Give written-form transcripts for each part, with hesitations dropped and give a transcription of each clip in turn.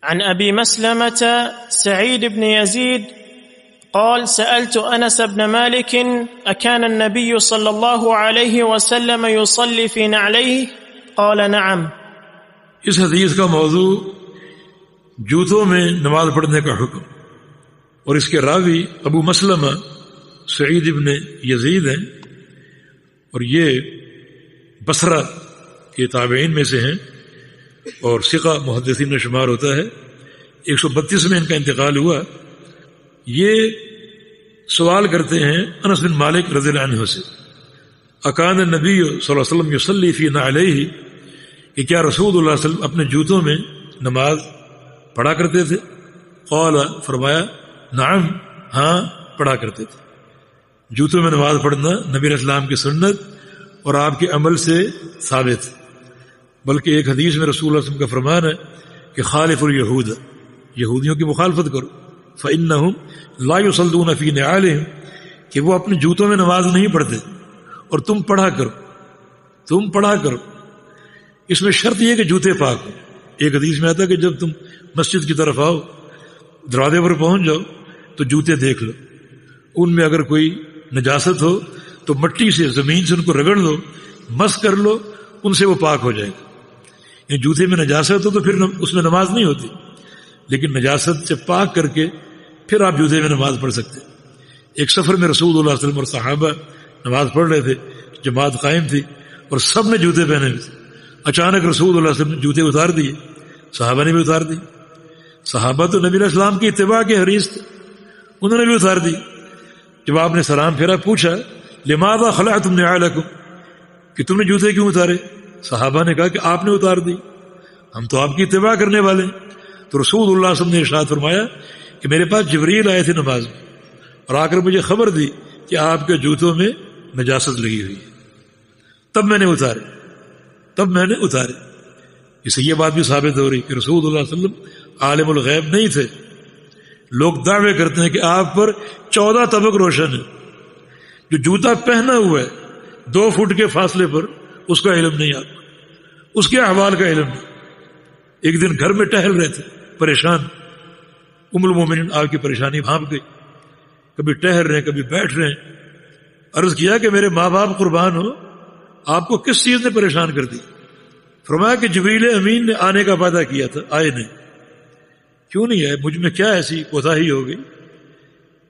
عن أبي مسلمة سعيد بن يزيد قال سألت أنس بن مالك أكان النبي صلى الله عليه وسلم يصلي في نعليه قال نعم. اس حدیث کا موضوع جوتوں میں نماز پڑھنے کا حکم، اور اس کے راوی ابو مسلمہ سعید ابن یزید ہیں، اور یہ بصرہ کے تابعین میں سے ہیں اور ثقہ محدثین میں شمار ہوتا ہے۔ 132 میں ان کا انتقال ہوا۔ یہ سوال کرتے ہیں انس بن مالک رضی اللہ عنہ سے، اکان النبی صلی اللہ علیہ وسلم یصلی فی نعلیہ، کہ کیا رسول اللہ صلی اللہ علیہ وسلم اپنے جوتوں میں نماز پڑھا کرتے تھے؟ قال، فرمایا، نعم، ہاں پڑھا کرتے تھے۔ جوتوں میں نماز پڑھنا نبی علیہ السلام کی سنت اور آپ کے عمل سے ثابت ہے، بلکہ ایک حدیث میں رسول اللہ صلی اللہ علیہ وسلم کا فرمان ہے کہ خالف الیہود، یہودیوں کی مخالفت کرو، فإنہم لا یصلون فی نعالہم، کہ وہ اپنے جوتوں میں نماز نہیں پڑھتے، اور تم پڑھا کرو، تم پڑھا کرو۔ اس میں شرط یہ کہ جوتے پاک ہو۔ ایک حدیث میں آتا ہے کہ جب تم مسجد کی طرف آؤ، دروازے پر پہنچ جاؤ تو جوتے دیکھ لو، ان میں اگر کوئی نجاست ہو تو مٹی سے، زمین سے ان کو رگڑ لو، مس کر لو، ان سے وہ پاک ہو جائے گا۔ یعنی جوتے میں نجاست ہو تو پھر اس میں نماز نہیں ہوتی، لیکن نجاست سے پاک کر کے پھر آپ جوتے میں نماز پڑھ سکتے۔ ایک سفر میں رسول اللہ صلی اللہ علیہ وسلم اور صحابہ نماز پڑھ رہے تھے، جماعت قائم تھی اور سب نے جوتے پہنے ہوئے تھے۔ اچانک رسول اللہ صلی اللہ علیہ وسلم نے جوتے اتار دیے، صحابہ نے بھی اتار دی۔ صحابہ تو نبی علیہ السلام کی اتباع کے حریص تھے، انہوں نے بھی اتار دی۔ جب آپ نے سلام پھیرا، پوچھا لماذا خلعتم نعالکم، کہ تم نے جوتے کیوں اتارے؟ صحابہ نے کہا کہ آپ نے اتار دی، ہم تو آپ کی اتباع کرنے والے ہیں۔ تو رسول اللہ صلی اللہ علیہ وسلم نے ارشاد فرمایا کہ میرے پاس جبریل آئے تھے نماز میں، اور آ کر مجھے خبر دی کہ آپ کے جوتوں میں نجاست لگی ہوئی ہے، تب میں نے اتارے، تب میں نے اتارے۔ اس سے یہ بات بھی ثابت ہو رہی کہ رسول اللہ صلی اللہ علیہ وسلم عالم الغیب نہیں تھے۔ لوگ دعوے کرتے ہیں کہ آپ پر 14 طبق روشن ہے، جو جوتا پہنا ہوا ہے 2 فٹ کے فاصلے پر، اس کا علم نہیں، آپ کو اس کے احوال کا علم نہیں۔ ایک دن گھر میں ٹہل رہے تھے پریشان، ام المومنین آپ کی پریشانی بھانپ گئی، کبھی ٹہل رہے ہیں کبھی بیٹھ رہے ہیں۔ عرض کیا کہ میرے ماں باپ قربان ہو، آپ کو کس چیز نے پریشان کر دی؟ فرمایا کہ جبریل امین نے آنے کا وعدہ کیا تھا، آئے نہیں۔ کیوں نہیں آئے؟ مجھ میں کیا ایسی کوتاہی ہو گئی،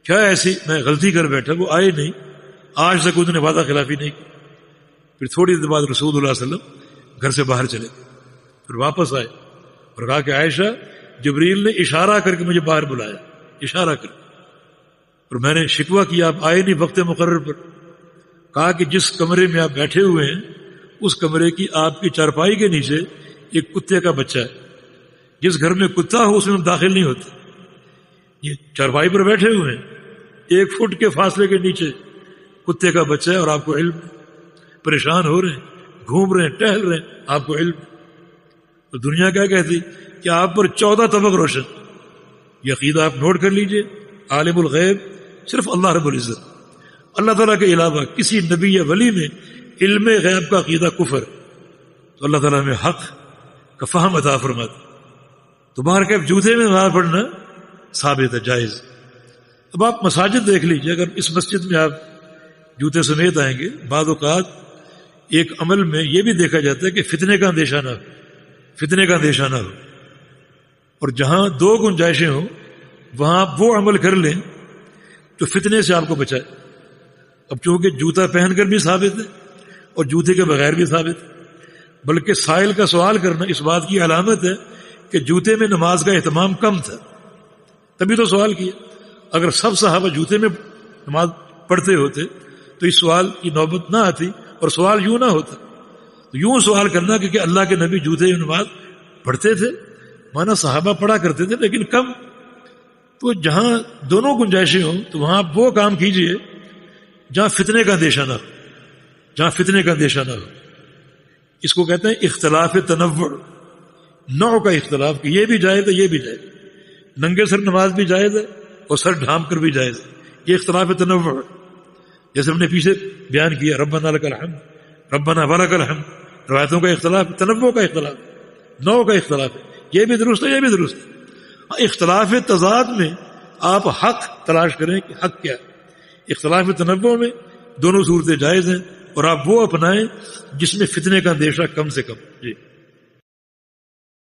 کیا ایسی میں غلطی کر بیٹھا؟ وہ آئے نہیں، آج تک انہوں نے وعدہ خلافی نہیں کی۔ پھر تھوڑی دیر بعد رسول اللہ صلی اللہ علیہ وسلم گھر سے باہر چلے گئے، پھر واپس آئے اور کہا کہ عائشہ، جبریل نے اشارہ کر کے مجھے باہر بلایا، اشارہ کر کے، اور میں نے شکوہ کیا آپ آئے نہیں وقت مقرر پر۔ کہا کہ جس کمرے میں آپ بیٹھے ہوئے ہیں، اس کمرے کی آپ کی چارپائی کے نیچے ایک کتے کا بچہ ہے، جس گھر میں کتا ہو اس میں ہم داخل نہیں ہوتے۔ یہ چارپائی پر بیٹھے ہوئے ہیں، 1 فٹ کے فاصلے کے نیچے کتے کا بچہ ہے، اور آپ کو علم، پریشان ہو رہے ہیں، گھوم رہے ہیں، ٹہل رہے ہیں، آپ کو علم۔ تو دنیا کیا کہتی کہ آپ پر 14 طبق روشن۔ یہ عقیدہ آپ نوٹ کر لیجئے، عالم الغیب صرف اللہ رب العزت، اللہ تعالیٰ کے علاوہ کسی نبی یا ولی میں علم غیب کا عقیدہ کفر، تو اللہ تعالیٰ میں حق کا فہم عطا فرماتا۔ تو باہر کے جوتے میں نماز پڑھنا ثابت ہے، جائز۔ اب آپ مساجد دیکھ لیجیے، اگر اس مسجد میں آپ جوتے سمیت آئیں گے، بعض اوقات ایک عمل میں یہ بھی دیکھا جاتا ہے کہ فتنے کا اندیشہ نہ ہو، فتنے کا اندیشہ نہ ہو، اور جہاں 2 گنجائشیں ہوں وہاں آپ وہ عمل کر لیں جو فتنے سے آپ کو بچائے۔ اب چونکہ جوتا پہن کر بھی ثابت ہے اور جوتے کے بغیر بھی ثابت ہے، بلکہ سائل کا سوال کرنا اس بات کی علامت ہے کہ جوتے میں نماز کا اہتمام کم تھا، تبھی تو سوال کیا۔ اگر سب صحابہ جوتے میں نماز پڑھتے ہوتے تو اس سوال کی نوبت نہ آتی اور سوال یوں نہ ہوتا۔ تو یوں سوال کرنا کہ اللہ کے نبی جوتے میں نماز پڑھتے تھے، مانا صحابہ پڑھا کرتے تھے لیکن کم۔ تو جہاں دونوں گنجائشیں ہوں تو وہاں آپ وہ کام کیجئے جہاں فتنے کا اندیشہ نہ ہو، جہاں فتنے کا اندیشہ نہ ہو۔ اس کو کہتے ہیں اختلاف تنوع، نوع کا اختلاف، کہ یہ بھی جائز ہے یہ بھی جائز ہے، ننگے سر نماز بھی جائز ہے اور سر ڈھانپ کر بھی جائز ہے، یہ اختلاف تنوع ہے۔ جیسے ہم نے پیچھے بیان کیا ربنا لک الحمد ربنا ولک الحمد، روایتوں کا اختلاف، تنوع کا اختلاف، نوع کا اختلاف ہے، یہ بھی درست ہے یہ بھی درست ہے۔ اختلاف تضاد میں آپ حق تلاش کریں کہ حق کیا ہے. اختلاف تنوع میں دونوں صورتیں جائز ہیں، اور آپ وہ اپنائیں جس میں فتنے کا اندیشہ کم سے کم. جی